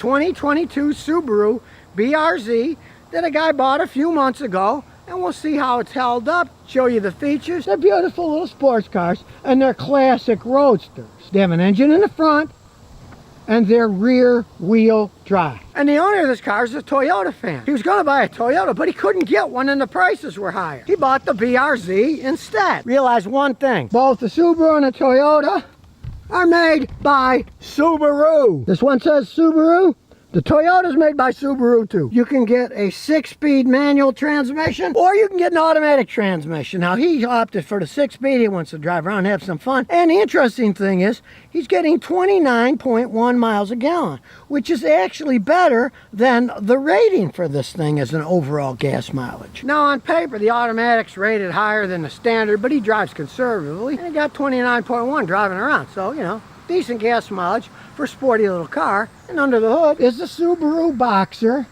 2022 Subaru BRZ that a guy bought a few months ago, and we'll see how it's held up, show you the features. They're beautiful little sports cars, and they're classic roadsters. They have an engine in the front, and they're rear wheel drive. And the owner of this car is a Toyota fan. He was going to buy a Toyota, but he couldn't get one and the prices were higher. He bought the BRZ instead. Realize one thing, both the Subaru and the Toyota are made by Subaru. This one says Subaru. The Toyota's made by Subaru too. You can get a 6-speed manual transmission, or you can get an automatic transmission. Now he opted for the 6-speed. He wants to drive around and have some fun. And the interesting thing is, he's getting 29.1 miles a gallon, which is actually better than the rating for this thing as an overall gas mileage. Now on paper, the automatic's rated higher than the standard, but he drives conservatively, and he got 29.1 driving around. So, you know, decent gas mileage for a sporty little car. And under the hood is the Subaru Boxer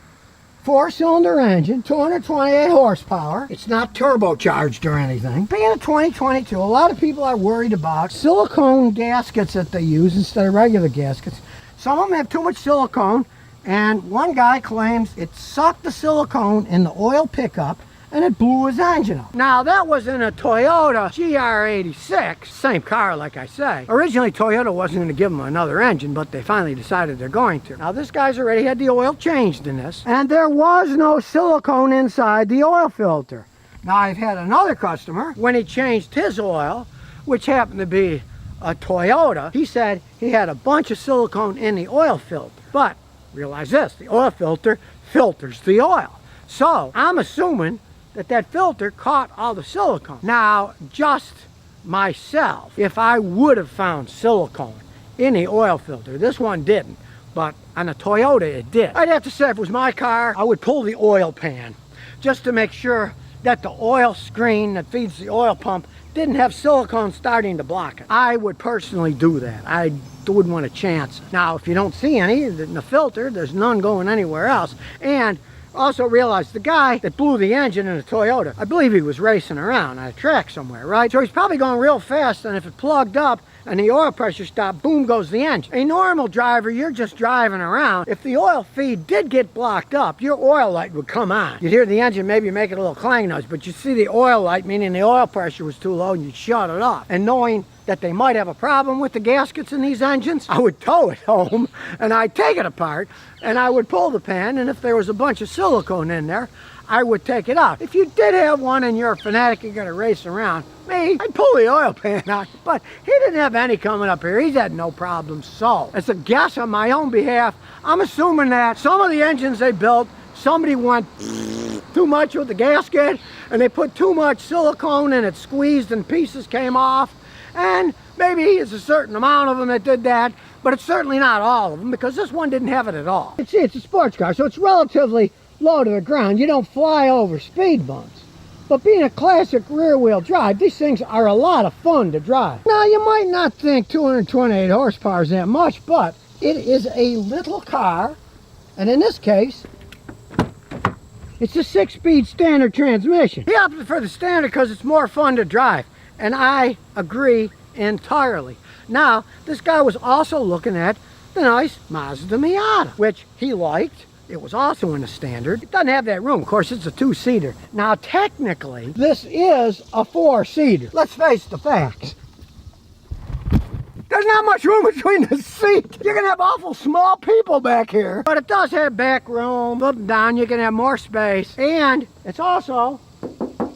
4-cylinder engine, 228 horsepower. It's not turbocharged or anything. Being a 2022, a lot of people are worried about silicone gaskets that they use instead of regular gaskets. Some of them have too much silicone, and one guy claims it sucked the silicone in the oil pickup and it blew his engine up. Now that was in a Toyota GR86, same car like I say. Originally Toyota wasn't going to give him another engine, but they finally decided they're going to. Now this guy's already had the oil changed in this, and there was no silicone inside the oil filter. Now I've had another customer, when he changed his oil, which happened to be a Toyota, he said he had a bunch of silicone in the oil filter. But realize this, the oil filter filters the oil. So I'm assuming that filter caught all the silicone. Now, just myself, if I would have found silicone in the oil filter, this one didn't, but on a Toyota it did. I'd have to say if it was my car, I would pull the oil pan just to make sure that the oil screen that feeds the oil pump didn't have silicone starting to block it. I would personally do that. I wouldn't want to chance it. Now, if you don't see any in the filter, there's none going anywhere else. And also realize the guy that blew the engine in a Toyota, I believe he was racing around on a track somewhere, right? So he's probably going real fast, and if it plugged up and the oil pressure stopped, boom goes the engine. A normal driver, you're just driving around. If the oil feed did get blocked up, your oil light would come on. You'd hear the engine maybe make a little clang noise, but you'd see the oil light, meaning the oil pressure was too low, and you'd shut it off. And knowing that they might have a problem with the gaskets in these engines, I would tow it home and I'd take it apart and I would pull the pan, and if there was a bunch of silicone in there, I would take it out. If you did have one and you're a fanatic, you're gonna race around, me, I'd pull the oil pan out, but he didn't have any coming up here. He's had no problem. So, as a guess on my own behalf, I'm assuming that some of the engines they built, somebody went too much with the gasket and they put too much silicone and it squeezed and pieces came off. And maybe it's a certain amount of them that did that, but it's certainly not all of them, because this one didn't have it at all. See, it's a sports car, so it's relatively low to the ground. You don't fly over speed bumps. But being a classic rear-wheel drive, these things are a lot of fun to drive. Now, you might not think 228 horsepower is that much, but it is a little car, and in this case, it's a 6-speed standard transmission. He opted for the standard because it's more fun to drive. And I agree entirely. Now, this guy was also looking at the nice Mazda Miata, which he liked. It was also in the standard. It doesn't have that room. Of course, it's a 2-seater. Now, technically, this is a 4-seater. Let's face the facts. There's not much room between the seats. You're gonna have awful small people back here. But it does have back room. Flip down, you can have more space. And it's also a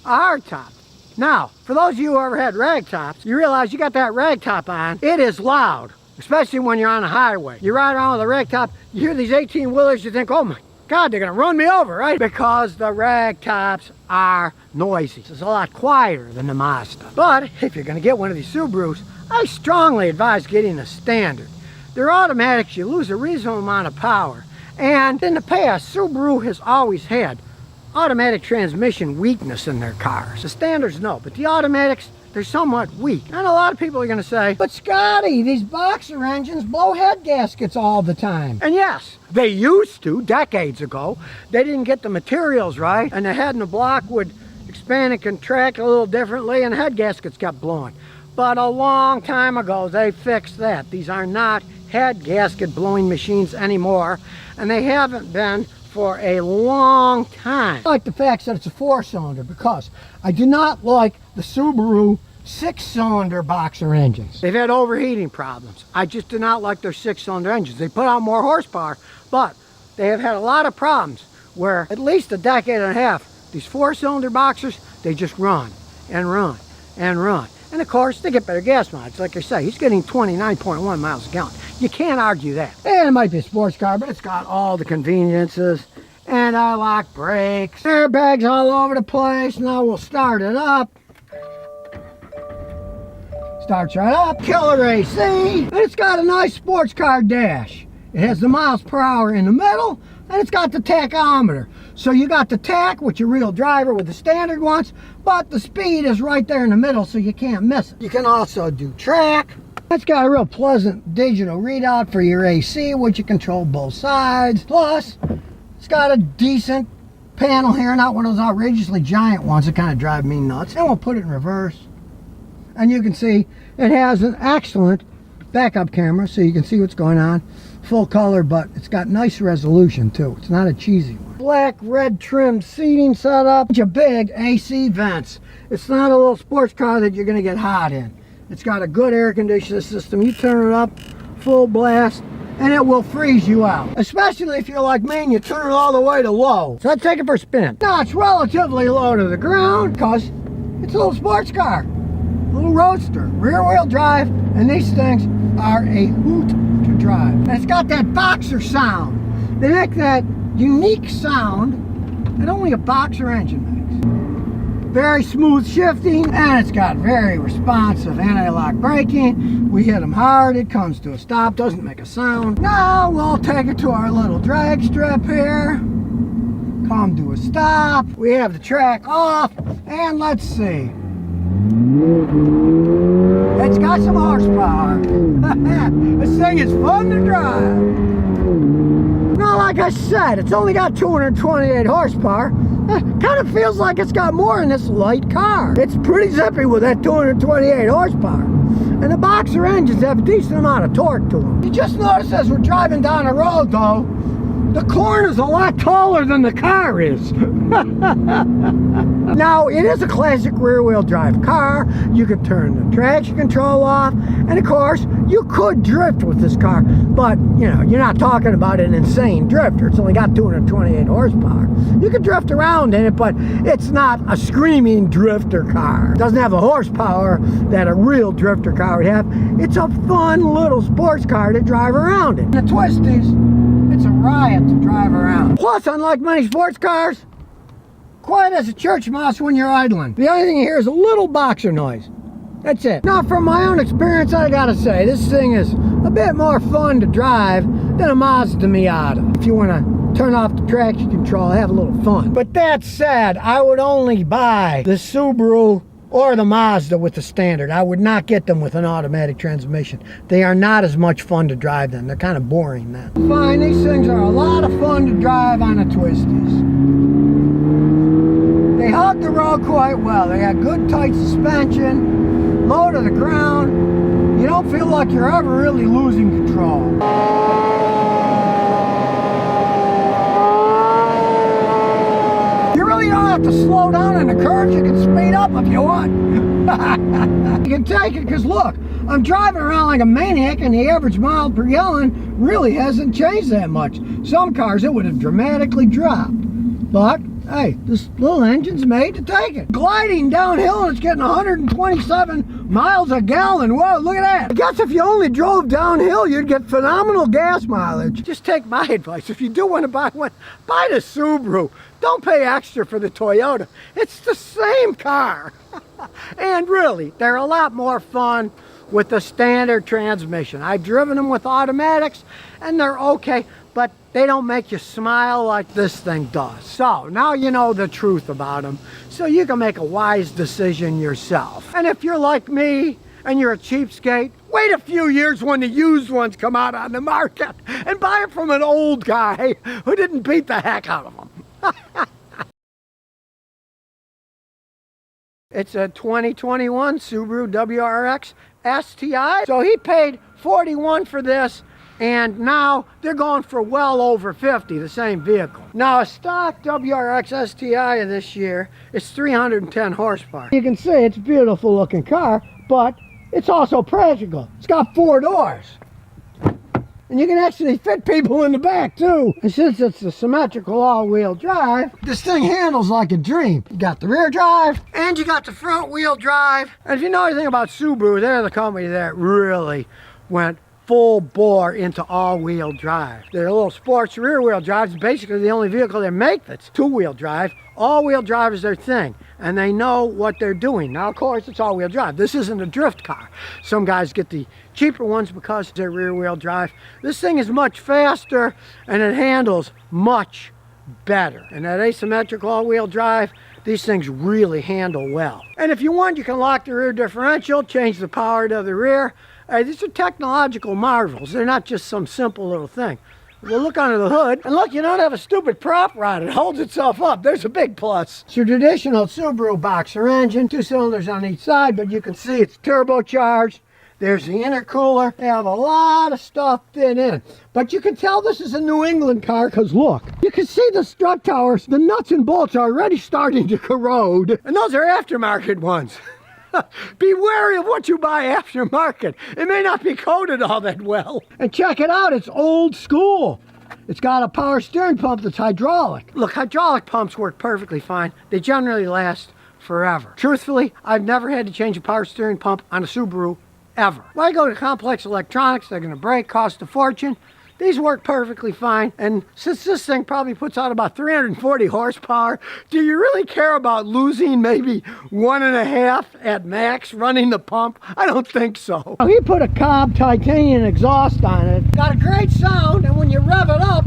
hardtop. Now, for those of you who ever had rag tops, you realize you got that rag top on. It is loud, especially when you're on a highway. You ride around with a rag top, you hear these 18-wheelers, you think, oh my God, they're gonna run me over, right? Because the rag tops are noisy. It's a lot quieter than the Mazda. But if you're gonna get one of these Subarus, I strongly advise getting a standard. They're automatics, you lose a reasonable amount of power. And in the past, Subaru has always had automatic transmission weakness in their cars. The standards, no, but the automatics, they're somewhat weak. And a lot of people are going to say, but Scotty, these Boxer engines blow head gaskets all the time. And yes, they used to decades ago. They didn't get the materials right, and the head and the block would expand and contract a little differently, and head gaskets kept blowing. But a long time ago, they fixed that. These are not head gasket blowing machines anymore, and they haven't been for a long time. I like the fact that it's a 4-cylinder because I do not like the Subaru 6-cylinder boxer engines. They've had overheating problems. I just do not like their 6-cylinder engines. They put out more horsepower, but they have had a lot of problems where at least a decade and a half, these 4-cylinder boxers, they just run and run and run. And of course, they get better gas mileage. Like I say, he's getting 29.1 miles a gallon. You can't argue that. And it might be a sports car, but it's got all the conveniences. Anti-lock brakes, airbags all over the place. Now we'll start it up. Starts right up. Killer AC. And it's got a nice sports car dash. It has the miles per hour in the middle, and it's got the tachometer. So you got the tach with your real driver with the standard ones, but the speed is right there in the middle, so you can't miss it. You can also do track. It's got a real pleasant digital readout for your AC, which you control both sides. Plus, it's got a decent panel here, not one of those outrageously giant ones that kind of drive me nuts. And we'll put it in reverse. And you can see it has an excellent backup camera, so you can see what's going on. Full color, but it's got nice resolution too. It's not a cheesy one. Black red trimmed seating setup. Bunch of big AC vents. It's not a little sports car that you're going to get hot in. It's got a good air conditioning system. You turn it up full blast and it will freeze you out. Especially if you're like me and you turn it all the way to low. So I'd take it for a spin. Now it's relatively low to the ground because it's a little sports car. A little roadster. Rear wheel drive, and these things are a hoot to drive. And it's got that boxer sound. They make that unique sound that only a boxer engine makes. Very smooth shifting, and it's got very responsive anti-lock braking. We hit them hard, it comes to a stop, doesn't make a sound. Now we'll take it to our little drag strip here. Come to a stop. We have the track off, and let's see. It's got some horsepower. This thing is fun to drive. Now, like I said, it's only got 228 horsepower. Kind of feels like it's got more in this light car. It's pretty zippy with that 228 horsepower. And the boxer engines have a decent amount of torque to them. You just notice as we're driving down the road, though, the corn is a lot taller than the car is. Now, it is a classic rear-wheel drive car. You could turn the traction control off, and of course, you could drift with this car, but you know, you're not talking about an insane drifter. It's only got 228 horsepower. You could drift around in it, but it's not a screaming drifter car. It doesn't have the horsepower that a real drifter car would have. It's a fun little sports car to drive around in. The twisties, it's a riot to drive around. Plus, unlike many sports cars, quiet as a church mouse when you're idling. The only thing you hear is a little boxer noise. That's it. Now, from my own experience, I gotta say, this thing is a bit more fun to drive than a Mazda Miata. If you want to turn off the traction control, have a little fun. But that said, I would only buy the Subaru or the Mazda with the standard. I would not get them with an automatic transmission. They are not as much fun to drive then. They're kind of boring then. Fine, these things are a lot of fun to drive on the twisties. They hug the road quite well. They got good tight suspension, low to the ground. You don't feel like you're ever really losing control. You really don't have to slow down in the curves. You can speed up if you want. You can take it because look, I'm driving around like a maniac and the average mile per gallon really hasn't changed that much. Some cars it would have dramatically dropped. But hey, this little engine's made to take it. Gliding downhill and it's getting 127 miles a gallon. Whoa, look at that. I guess if you only drove downhill, you'd get phenomenal gas mileage. Just take my advice. If you do want to buy one, buy the Subaru. Don't pay extra for the Toyota. It's the same car. And really, they're a lot more fun with the standard transmission. I've driven them with automatics and they're okay, but they don't make you smile like this thing does. So now you know the truth about them, so you can make a wise decision yourself. And if you're like me and you're a cheapskate, wait a few years when the used ones come out on the market and buy it from an old guy who didn't beat the heck out of them. It's a 2021 Subaru WRX STI. So he paid $41 for this, And now they're going for well over 50, the same vehicle. Now a stock WRX STI of this year is 310 horsepower. You can see it's a beautiful looking car, but it's also practical. It's got 4 doors. And you can actually fit people in the back too. And since it's a symmetrical all-wheel drive, this thing handles like a dream. You got the rear drive, and you got the front wheel drive. And if you know anything about Subaru, they're the company that really went full bore into all-wheel drive. Their little sports rear-wheel drive is basically the only vehicle they make that's two-wheel drive. All-wheel drive is their thing, and they know what they're doing. Now, of course, it's all-wheel drive. This isn't a drift car. Some guys get the cheaper ones because they're rear-wheel drive. This thing is much faster, and it handles much better. And that asymmetrical all-wheel drive, these things really handle well. And if you want, you can lock the rear differential, change the power to the rear. These are technological marvels. They're not just some simple little thing. We'll look under the hood, and look, you don't have a stupid prop rod. It holds itself up. There's a big plus. It's your traditional Subaru boxer engine, 2 cylinders on each side, but you can see it's turbocharged. There's the intercooler. They have a lot of stuff fit in. But you can tell this is a New England car because look, you can see the strut towers. The nuts and bolts are already starting to corrode. And those are aftermarket ones. Be wary of what you buy aftermarket. It may not be coated all that well. And check it out, it's old school. It's got a power steering pump that's hydraulic. Look, hydraulic pumps work perfectly fine. They generally last forever. Truthfully, I've never had to change a power steering pump on a Subaru ever. When I go to complex electronics, they're going to break, cost a fortune. These work perfectly fine, and since this thing probably puts out about 340 horsepower, do you really care about losing maybe 1.5 at max running the pump? I don't think so. He put a Cobb titanium exhaust on it. Got a great sound, and when you rev it up,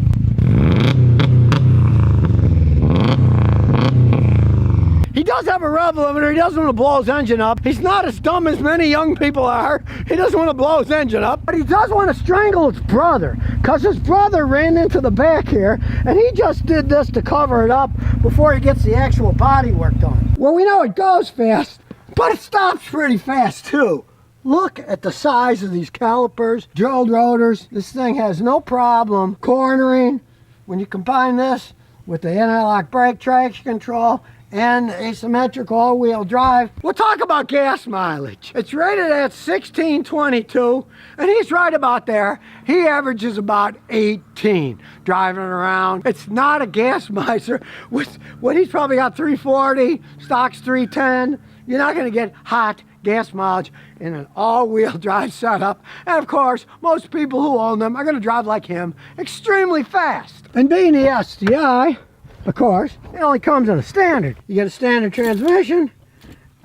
he does have a rev limiter. He doesn't want to blow his engine up. He's not as dumb as many young people are. He doesn't want to blow his engine up. But he does want to strangle his brother, because his brother ran into the back here, and he just did this to cover it up before he gets the actual body work done. Well, we know it goes fast, but it stops pretty fast too. Look at the size of these calipers, drilled rotors. This thing has no problem cornering. When you combine this with the anti-lock brake traction control and asymmetrical all-wheel drive, we'll talk about gas mileage. It's rated at 1622, and he's right about there. He averages about 18 driving around. It's not a gas miser. With what he's probably got 340, stock's 310. You're not going to get hot gas mileage in an all-wheel drive setup. And of course, most people who own them are going to drive like him extremely fast. And being the STI, of course, it only comes in a standard. You get a standard transmission,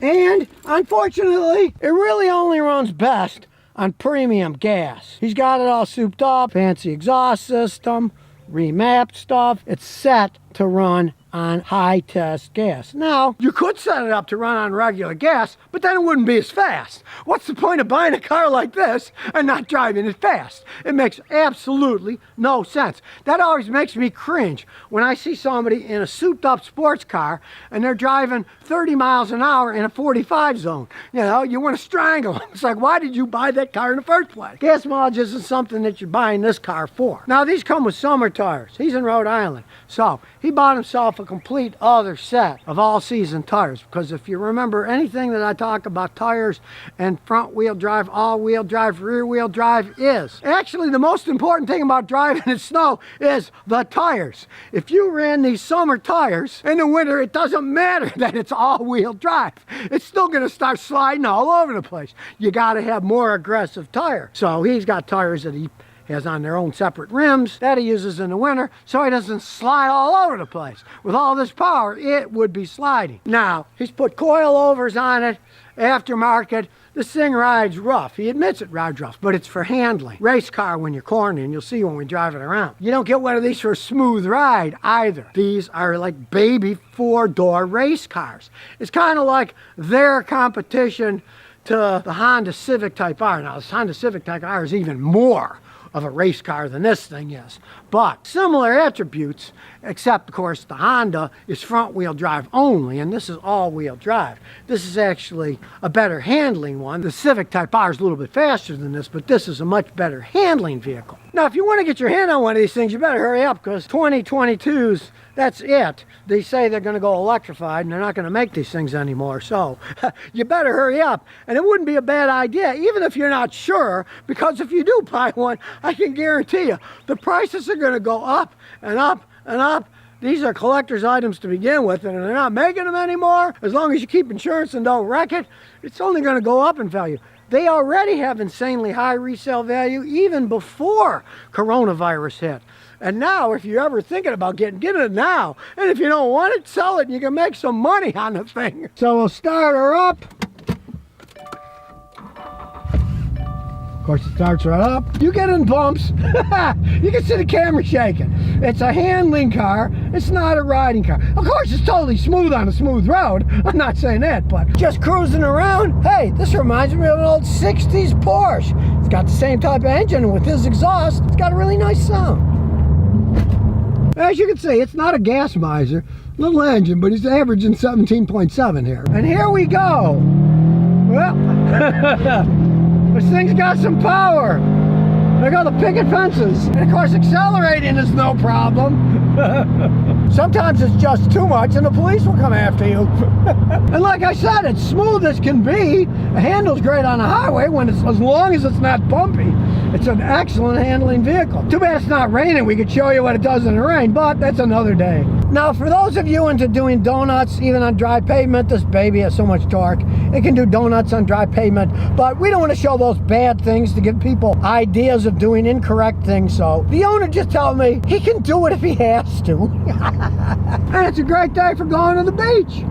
and unfortunately, it really only runs best on premium gas. He's got it all souped up, fancy exhaust system, remapped stuff. It's set to run on high test gas. Now, you could set it up to run on regular gas, but then it wouldn't be as fast. What's the point of buying a car like this and not driving it fast? It makes absolutely no sense. That always makes me cringe when I see somebody in a souped up sports car and they're driving 30 miles an hour in a 45 zone. You know, you want to strangle them. It's like, why did you buy that car in the first place? Gas mileage isn't something that you're buying this car for. Now, these come with summer tires. He's in Rhode Island, so he bought himself a complete other set of all-season tires, because if you remember anything that I talk about tires and front-wheel drive, all-wheel drive, rear-wheel drive is, actually the most important thing about driving in snow is the tires. If you ran these summer tires in the winter, it doesn't matter that it's all-wheel drive. It's still going to start sliding all over the place. You got to have more aggressive tires. So he's got tires that he has on their own separate rims that he uses in the winter, so he doesn't slide all over the place. With all this power, it would be sliding. Now, he's put coilovers on it, aftermarket. This thing rides rough. He admits it rides rough, but it's for handling. Race car when you're cornering, you'll see when we drive it around. You don't get one of these for a smooth ride either. These are like baby 4-door race cars. It's kind of like their competition to the Honda Civic Type R. Now, this Honda Civic Type R is even more of a race car than this thing is, but similar attributes, except of course the Honda is front wheel drive only, and this is all wheel drive. This is actually a better handling one. The Civic Type R is a little bit faster than this, but this is a much better handling vehicle. Now, if you want to get your hand on one of these things, you better hurry up, because 2022's, that's it. They say they're going to go electrified and they're not going to make these things anymore. So you better hurry up. And it wouldn't be a bad idea, even if you're not sure, because if you do buy one, I can guarantee you the prices are going to go up and up and up. These are collector's items to begin with, and they're not making them anymore. As long as you keep insurance and don't wreck it, it's only going to go up in value. They already have insanely high resale value even before coronavirus hit. And now, if you're ever thinking about get it now. And if you don't want it, sell it and you can make some money on the thing. So we'll start her up. Of course, it starts right up. You get in bumps. You can see the camera shaking. It's a handling car. It's not a riding car. Of course, it's totally smooth on a smooth road. I'm not saying that, but just cruising around. Hey, this reminds me of an old 60s Porsche. It's got the same type of engine, and with this exhaust, it's got a really nice sound. As you can see, it's not a gas miser. Little engine, but he's averaging 17.7 here. And here we go. Well, this thing's got some power. There go the picket fences. And of course, accelerating is no problem. Sometimes it's just too much and the police will come after you. And like I said, it's smooth as can be. The handle's great on the highway when it's, as long as it's not bumpy. It's an excellent handling vehicle. Too bad it's not raining. We could show you what it does in the rain, but that's another day. Now, for those of you into doing donuts, even on dry pavement, this baby has so much torque. It can do donuts on dry pavement, but we don't want to show those bad things to give people ideas of doing incorrect things. So the owner just told me he can do it if he has to. And it's a great day for going to the beach.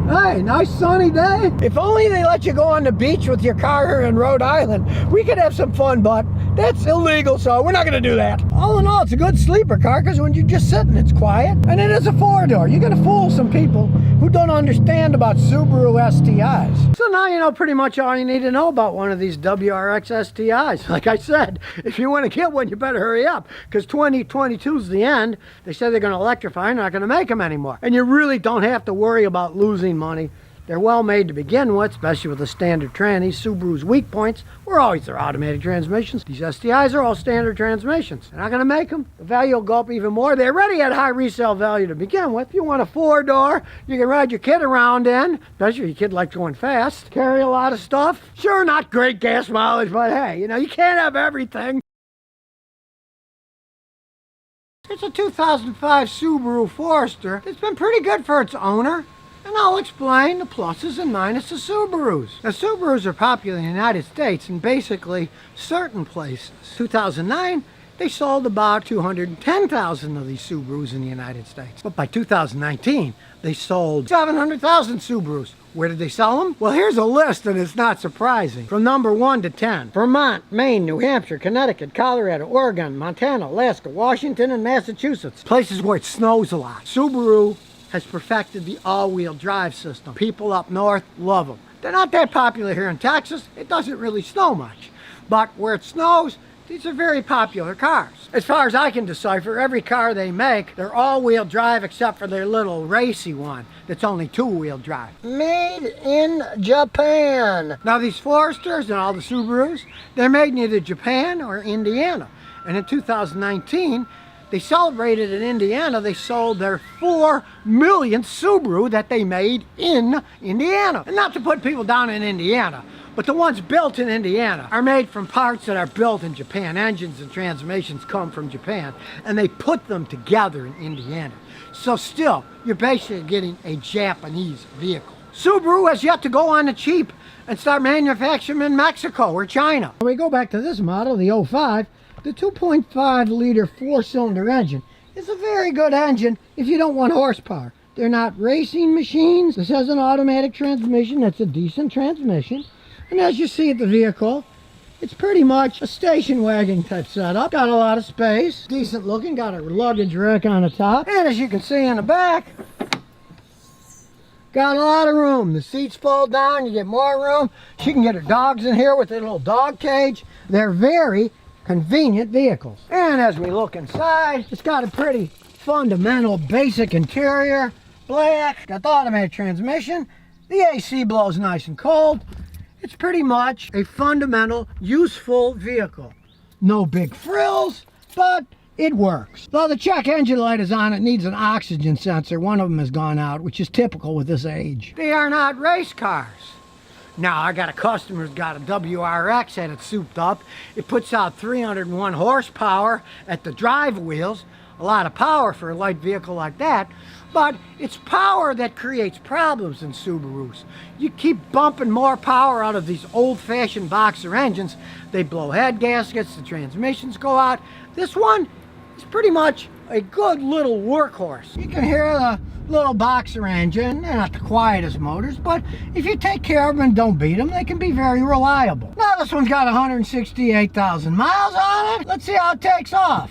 Hey, nice sunny day. If only they let you go on the beach with your car here in Rhode Island, we could have some fun, but that's illegal, so we're not going to do that. All in all, it's a good sleeper car, because when you're just sitting, it's quiet. And it is a four-door. You're going to fool some people who don't understand about Subaru STIs. So now you know pretty much all you need to know about one of these WRX STIs. Like I said, if you want to get one, you better hurry up, because 2022 is the end. They said they're going to electrify, they're not going to make them anymore. And you really don't have to worry about losing money. They're well made to begin with, especially with the standard trannies. Subaru's weak points were always their automatic transmissions. These STIs are all standard transmissions. They're not going to make them. The value will go up even more. They already had high resale value to begin with. If you want a four-door, you can ride your kid around in, especially if your kid likes going fast. Carry a lot of stuff. Sure, not great gas mileage, but hey, you know, you can't have everything. It's a 2005 Subaru Forester. It's been pretty good for its owner. And I'll explain the pluses and minuses of Subarus. Now, Subarus are popular in the United States in basically certain places. 2009, they sold about 210,000 of these Subarus in the United States. But by 2019, they sold 700,000 Subarus. Where did they sell them? Well, here's a list, and it's not surprising. From number 1 to 10. Vermont, Maine, New Hampshire, Connecticut, Colorado, Oregon, Montana, Alaska, Washington, and Massachusetts. Places where it snows a lot. Subaru has perfected the all-wheel drive system. People up north love them. They're not that popular here in Texas. It doesn't really snow much. But where it snows, these are very popular cars. As far as I can decipher, every car they make, they're all-wheel drive except for their little racy one that's only two-wheel drive. Made in Japan. Now, these Foresters and all the Subarus, they're made in either Japan or Indiana. And in 2019, they celebrated in Indiana. They sold their 4 millionth Subaru that they made in Indiana. And not to put people down in Indiana, but the ones built in Indiana are made from parts that are built in Japan. Engines and transmissions come from Japan, and they put them together in Indiana. So still, you're basically getting a Japanese vehicle. Subaru has yet to go on the cheap and start manufacturing in Mexico or China. When we go back to this model, the 05, the 2.5 liter 4-cylinder engine is a very good engine if you don't want horsepower. They're not racing machines. This has an automatic transmission that's a decent transmission. And as you see at the vehicle, it's pretty much a station wagon type setup. Got a lot of space, decent looking, got a luggage rack on the top. And as you can see in the back, got a lot of room. The seats fold down, you get more room. She can get her dogs in here with a little dog cage. They're very convenient vehicles. And as we look inside, it's got a pretty fundamental basic interior. Black, got the automatic transmission. The AC blows nice and cold. It's pretty much a fundamental, useful vehicle. No big frills, but it works. Though the check engine light is on, it needs an oxygen sensor. One of them has gone out, which is typical with this age. They are not race cars. Now, I got a customer who's got a WRX, had it souped up. It puts out 301 horsepower at the drive wheels. A lot of power for a light vehicle like that. But it's power that creates problems in Subarus. You keep bumping more power out of these old-fashioned boxer engines. They blow head gaskets, the transmissions go out. This one is pretty much a good little workhorse. You can hear the little boxer engine. They're not the quietest motors, but if you take care of them and don't beat them, they can be very reliable. Now this one's got 168,000 miles on it. Let's see how it takes off.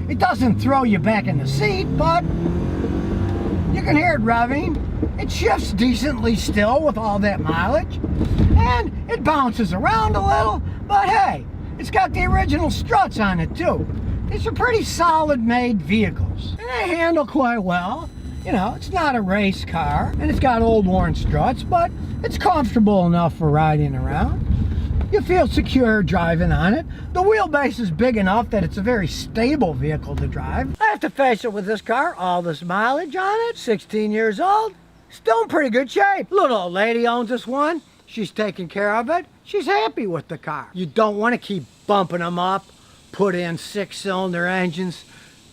It doesn't throw you back in the seat, but you can hear it revving. It shifts decently still with all that mileage, and it bounces around a little, but hey, it's got the original struts on it too. These are pretty solid made vehicles, and they handle quite well. You know, it's not a race car, and it's got old worn struts, but it's comfortable enough for riding around. You feel secure driving on it. The wheelbase is big enough that it's a very stable vehicle to drive. I have to face it with this car, all this mileage on it, 16 years old, still in pretty good shape. Little old lady owns this one. She's taking care of it. She's happy with the car. You don't want to keep bumping them up, put in 6-cylinder engines,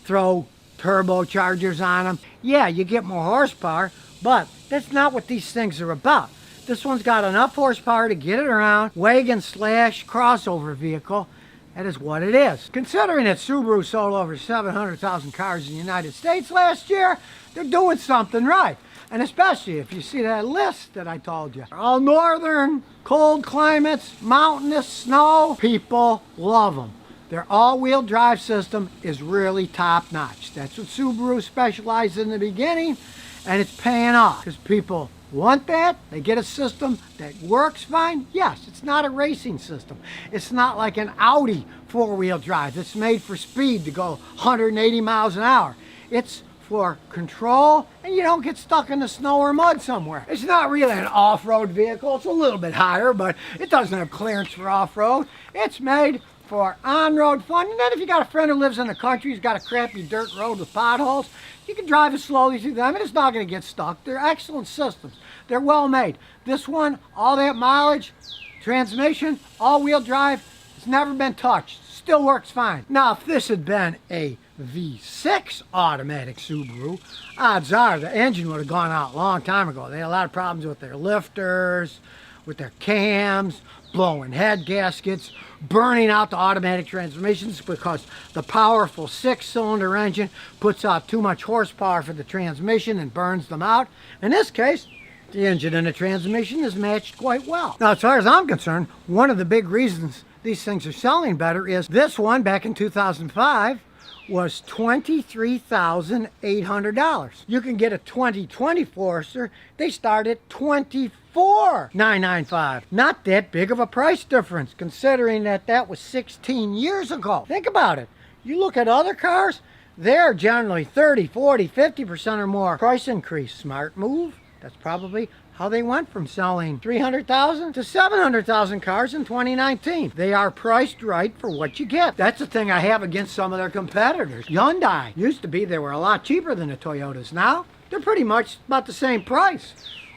throw turbochargers on them. Yeah, you get more horsepower, but that's not what these things are about. This one's got enough horsepower to get it around, wagon slash crossover vehicle. That is what it is. Considering that Subaru sold over 700,000 cars in the United States last year, they're doing something right. And especially if you see that list that I told you. All northern, cold climates, mountainous, snow, people love them. Their all-wheel drive system is really top-notch. That's what Subaru specialized in the beginning, and it's paying off because people want that. They get a system that works fine. Yes, it's not a racing system. It's not like an Audi four-wheel drive that's made for speed to go 180 miles an hour. It's for control, and you don't get stuck in the snow or mud somewhere. It's not really an off-road vehicle. It's a little bit higher, but it doesn't have clearance for off-road. It's made for on-road fun. And then if you got a friend who lives in the country, who's got a crappy dirt road with potholes, you can drive it slowly through them and it's not going to get stuck. They're excellent systems. They're well made. This one, all that mileage, transmission, all-wheel drive, it's never been touched. Still works fine. Now, if this had been a V6 automatic Subaru, odds are the engine would have gone out a long time ago. They had a lot of problems with their lifters, with their cams, blowing head gaskets, burning out the automatic transmissions because the powerful 6-cylinder engine puts out too much horsepower for the transmission and burns them out. In this case, the engine and the transmission is matched quite well. Now, as far as I'm concerned, one of the big reasons these things are selling better is this one back in 2005 was $23,800. You can get a 2020 Forester. They start at $24,995. Not that big of a price difference, considering that that was 16 years ago. Think about it. You look at other cars, they're generally 30, 40, 50% or more price increase. Smart move. That's probably how they went from selling 300,000 to 700,000 cars in 2019. They are priced right for what you get. That's the thing I have against some of their competitors. Hyundai used to be, they were a lot cheaper than the Toyotas. Now, they're pretty much about the same price.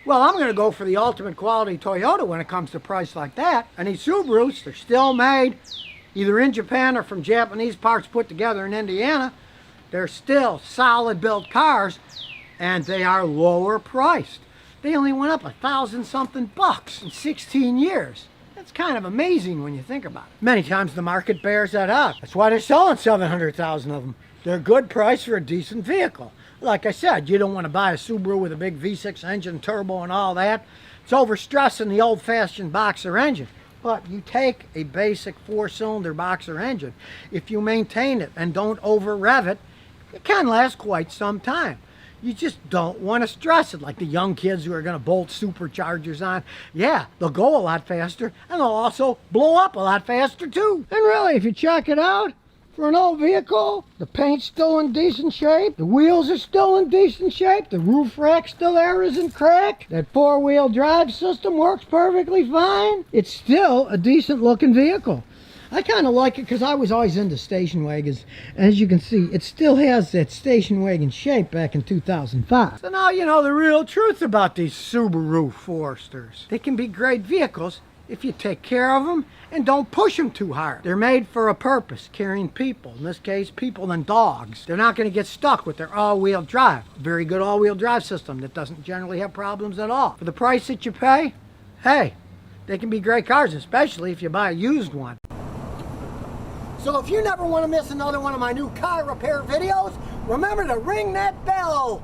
Well, I'm going to go for the ultimate quality Toyota when it comes to price like that. And these Subarus, they're still made either in Japan or from Japanese parts put together in Indiana. They're still solid built cars, and they are lower priced. They only went up $1,000-something bucks in 16 years. That's kind of amazing when you think about it. Many times the market bears that out. That's why they're selling 700,000 of them. They're a good price for a decent vehicle. Like I said, you don't want to buy a Subaru with a big V6 engine, turbo and all that. It's overstressing the old-fashioned boxer engine. But you take a basic 4-cylinder boxer engine, if you maintain it and don't over-rev it, it can last quite some time. You just don't want to stress it like the young kids who are going to bolt superchargers on. Yeah, they'll go a lot faster, and they'll also blow up a lot faster too. And really, if you check it out, for an old vehicle, the paint's still in decent shape, the wheels are still in decent shape, the roof rack still there isn't cracked, that 4-wheel drive system works perfectly fine. It's still a decent looking vehicle. I kind of like it because I was always into station wagons. As you can see, it still has that station wagon shape back in 2005. So now you know the real truth about these Subaru Foresters. They can be great vehicles if you take care of them and don't push them too hard. They're made for a purpose, carrying people. In this case, people and dogs. They're not going to get stuck with their all-wheel drive. Very good all-wheel drive system that doesn't generally have problems at all. For the price that you pay, hey, they can be great cars, especially if you buy a used one. So if you never want to miss another one of my new car repair videos, remember to ring that bell.